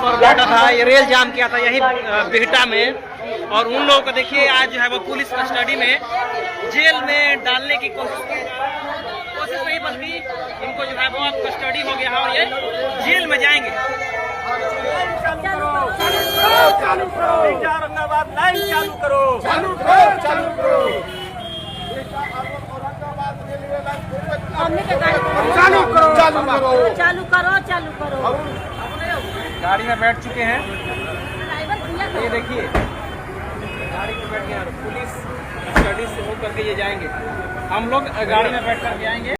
पर बैठा था, ये रेल जाम किया था यही बिहटा में, और उन लोगों को देखिए आज जो है वो पुलिस कस्टडी में जेल में डालने की कोशिश नहीं, बल्कि इनको जो है वो अब कस्टडी हो गया है और ये जेल में जाएंगे। औरंगाबाद लाइन चालू करो, चालू करो, चालू करो, चालू करो, चालू करो, चालू करो, चालू करो। गाड़ी में बैठ चुके हैं, ये देखिए गाड़ी में बैठ गए, पुलिस कस्टडी से होकर के ये जाएंगे। हम लोग गाड़ी में बैठ कर के आएंगे।